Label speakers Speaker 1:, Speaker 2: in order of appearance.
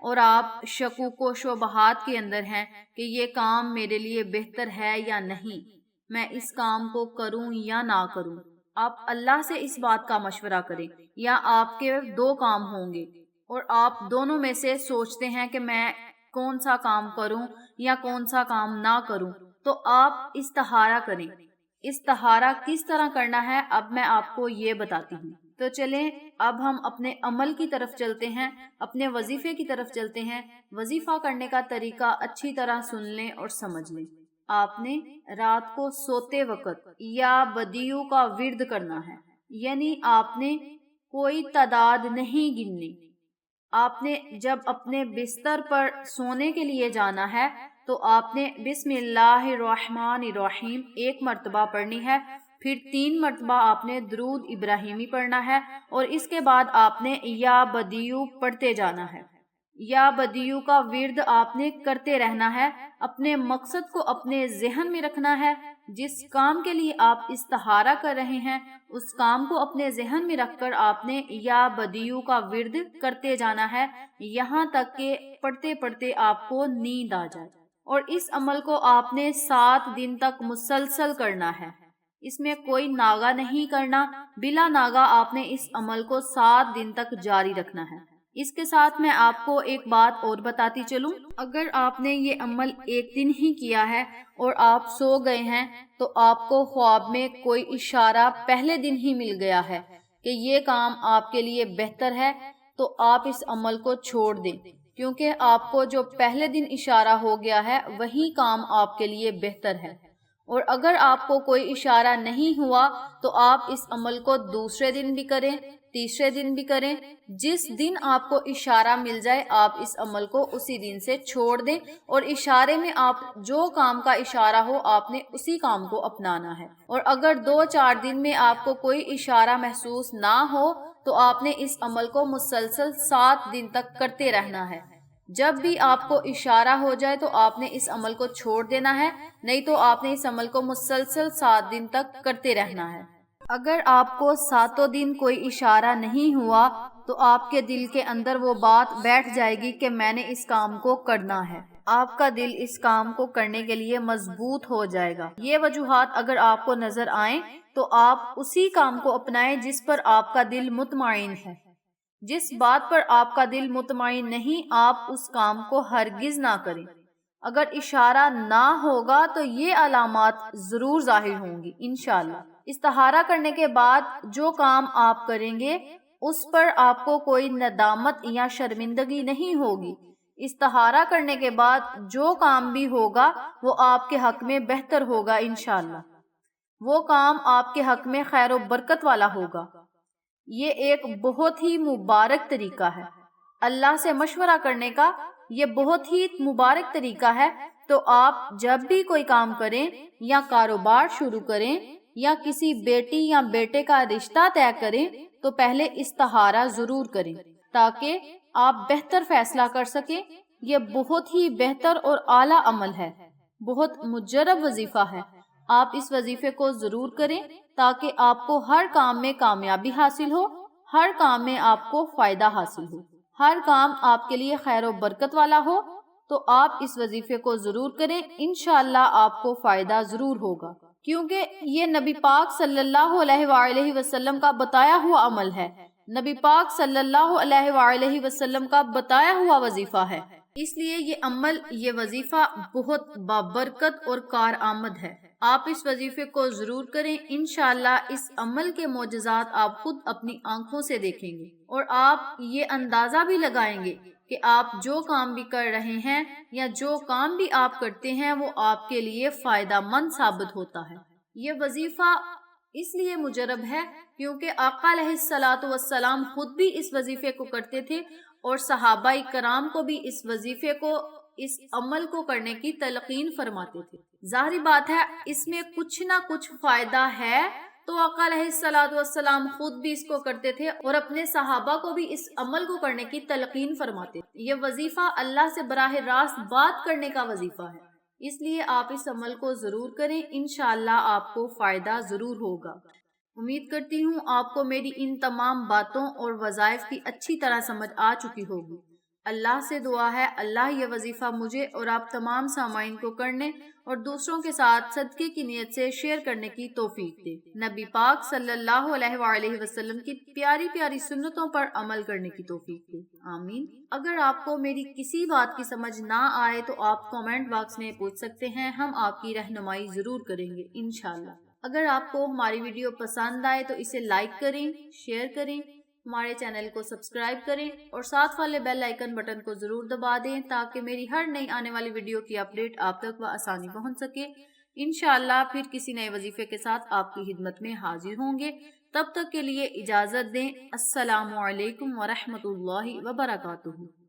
Speaker 1: اور آپ شکوک و شبہات کے اندر ہیں کہ یہ کام میرے لیے بہتر ہے یا نہیں، میں اس کام کو کروں یا نہ کروں، آپ اللہ سے اس بات کا مشورہ کریں۔ یا آپ کے دو کام ہوں گے اور آپ دونوں میں سے سوچتے ہیں کہ میں کون سا کام کروں یا کون سا کام نہ کروں، تو آپ استخارہ کریں۔ استخارہ کس طرح کرنا ہے اب میں آپ کو یہ بتاتی ہوں۔ تو چلیں اب ہم اپنے عمل کی طرف چلتے ہیں، اپنے وظیفے کی طرف چلتے ہیں۔ وظیفہ کرنے کا طریقہ اچھی طرح سن لیں اور سمجھ لیں۔ آپ نے رات کو سوتے وقت یا بدیو کا ورد کرنا ہے، یعنی آپ نے کوئی تعداد نہیں گننی۔ آپ نے جب اپنے بستر پر سونے کے لیے جانا ہے تو آپ نے بسم اللہ الرحمن الرحیم ایک مرتبہ پڑھنی ہے، پھر 3 مرتبہ آپ نے درود ابراہیمی پڑھنا ہے، اور اس کے بعد آپ نے یا بدیو پڑھتے جانا ہے۔ یا بدیو کا ورد آپ نے کرتے رہنا ہے۔ اپنے مقصد کو اپنے ذہن میں رکھنا ہے، جس کام کے لیے آپ استخارہ کر رہے ہیں اس کام کو اپنے ذہن میں رکھ کر آپ نے یا بدیو کا ورد کرتے جانا ہے، یہاں تک کہ پڑھتے پڑھتے آپ کو نیند آ جائے۔ اور اس عمل کو آپ نے 7 دن تک مسلسل کرنا ہے، اس میں کوئی ناغہ نہیں کرنا، بلا ناغہ آپ نے اس عمل کو 7 دن تک جاری رکھنا ہے۔ اس کے ساتھ میں آپ کو ایک بات اور بتاتی چلوں، اگر آپ نے یہ عمل ایک دن ہی کیا ہے اور آپ سو گئے ہیں تو آپ کو خواب میں کوئی اشارہ پہلے دن ہی مل گیا ہے کہ یہ کام آپ کے لیے بہتر ہے، تو آپ اس عمل کو چھوڑ دیں، کیونکہ آپ کو جو پہلے دن اشارہ ہو گیا ہے وہی کام آپ کے لیے بہتر ہے۔ اور اگر آپ کو کوئی اشارہ نہیں ہوا تو آپ اس عمل کو دوسرے دن بھی کریں، تیسرے دن بھی کریں، جس دن آپ کو اشارہ مل جائے آپ اس عمل کو اسی دن سے چھوڑ دیں، اور اشارے میں آپ جو کام کا اشارہ ہو آپ نے اسی کام کو اپنانا ہے۔ اور اگر 2-4 دن میں آپ کو کوئی اشارہ محسوس نہ ہو تو آپ نے اس عمل کو مسلسل 7 دن تک کرتے رہنا ہے۔ جب بھی آپ کو اشارہ ہو جائے تو آپ نے اس عمل کو چھوڑ دینا ہے، نہیں تو آپ نے اس عمل کو مسلسل 7 دن تک کرتے رہنا ہے۔ اگر آپ کو 7 دن کوئی اشارہ نہیں ہوا تو آپ کے دل کے اندر وہ بات بیٹھ جائے گی کہ میں نے اس کام کو کرنا ہے، آپ کا دل اس کام کو کرنے کے لیے مضبوط ہو جائے گا۔ یہ وجوہات اگر آپ کو نظر آئیں تو آپ اسی کام کو اپنائیں جس پر آپ کا دل مطمئن ہے۔ جس بات پر آپ کا دل مطمئن نہیں آپ اس کام کو ہرگز نہ کریں۔ اگر اشارہ نہ ہوگا تو یہ علامات ضرور ظاہر ہوں گی انشاءاللہ۔ استخارہ کرنے کے بعد جو کام آپ کریں گے اس پر آپ کو کوئی ندامت یا شرمندگی نہیں ہوگی۔ استخارہ کرنے کے بعد جو کام بھی ہوگا وہ آپ کے حق میں بہتر ہوگا انشاءاللہ، وہ کام آپ کے حق میں خیر و برکت والا ہوگا۔ یہ ایک بہت ہی مبارک طریقہ ہے، اللہ سے مشورہ کرنے کا یہ بہت ہی مبارک طریقہ ہے۔ تو آپ جب بھی کوئی کام کریں یا کاروبار شروع کریں یا کسی بیٹی یا بیٹے کا رشتہ طے کریں تو پہلے استخارہ ضرور کریں تاکہ آپ بہتر فیصلہ کر سکیں۔ یہ بہت ہی بہتر اور اعلیٰ عمل ہے، بہت مجرب وظیفہ ہے۔ آپ اس وظیفے کو ضرور کریں تاکہ آپ کو ہر کام میں کامیابی حاصل ہو، ہر کام میں آپ کو فائدہ حاصل ہو، ہر کام آپ کے لیے خیر و برکت والا ہو۔ تو آپ اس وظیفے کو ضرور کریں، انشاءاللہ آپ کو فائدہ ضرور ہوگا، کیونکہ یہ نبی پاک صلی اللہ علیہ وآلہ وسلم کا بتایا ہوا عمل ہے، نبی پاک صلی اللہ علیہ وآلہ وسلم کا بتایا ہوا وظیفہ ہے، اس لیے یہ عمل، یہ وظیفہ بہت بابرکت اور کارآمد ہے۔ آپ اس وظیفے کو ضرور کریں، انشاءاللہ اس عمل کے معجزات آپ خود اپنی آنکھوں سے دیکھیں گے، اور آپ یہ اندازہ بھی لگائیں گے کہ آپ جو کام بھی کر رہے ہیں یا جو کام بھی آپ کرتے ہیں وہ آپ کے لیے فائدہ مند ثابت ہوتا ہے۔ یہ وظیفہ اس لیے مجرب ہے کیونکہ آقا علیہ الصلاۃ والسلام خود بھی اس وظیفے کو کرتے تھے اور صحابہ کرام کو بھی اس وظیفے کو، اس عمل کو کرنے کی تلقین فرماتے تھے۔ ظاہری بات ہے اس میں کچھ نہ کچھ فائدہ ہے، تو آقا علیہ الصلاۃ والسلام خود بھی اس کو کرتے تھے اور اپنے صحابہ کو بھی اس عمل کو کرنے کی تلقین فرماتے تھے۔ یہ وظیفہ اللہ سے براہ راست بات کرنے کا وظیفہ ہے، اس لیے آپ اس عمل کو ضرور کریں، انشاءاللہ آپ کو فائدہ ضرور ہوگا۔ امید کرتی ہوں آپ کو میری ان تمام باتوں اور وظائف کی اچھی طرح سمجھ آ چکی ہوگی۔ اللہ سے دعا ہے اللہ یہ وظیفہ مجھے اور آپ تمام سامعین کو کرنے اور دوسروں کے ساتھ صدقے کی نیت سے شیئر کرنے کی توفیق دے۔ نبی پاک صلی اللہ علیہ وآلہ وسلم کی پیاری پیاری سنتوں پر عمل کرنے کی توفیق دے، آمین۔ اگر آپ کو میری کسی بات کی سمجھ نہ آئے تو آپ کامنٹ باکس میں پوچھ سکتے ہیں، ہم آپ کی رہنمائی ضرور کریں گے انشاءاللہ۔ اگر آپ کو ہماری ویڈیو پسند آئے تو اسے لائک کریں، شیئر کریں، ہمارے چینل کو سبسکرائب کریں اور ساتھ والے بیل آئیکن بٹن کو ضرور دبا دیں تاکہ میری ہر نئی آنے والی ویڈیو کی اپڈیٹ آپ تک بآسانی پہنچ سکے۔ انشاءاللہ پھر کسی نئے وظیفے کے ساتھ آپ کی خدمت میں حاضر ہوں گے۔ تب تک کے لیے اجازت دیں۔ السلام علیکم ورحمۃ اللہ وبرکاتہ۔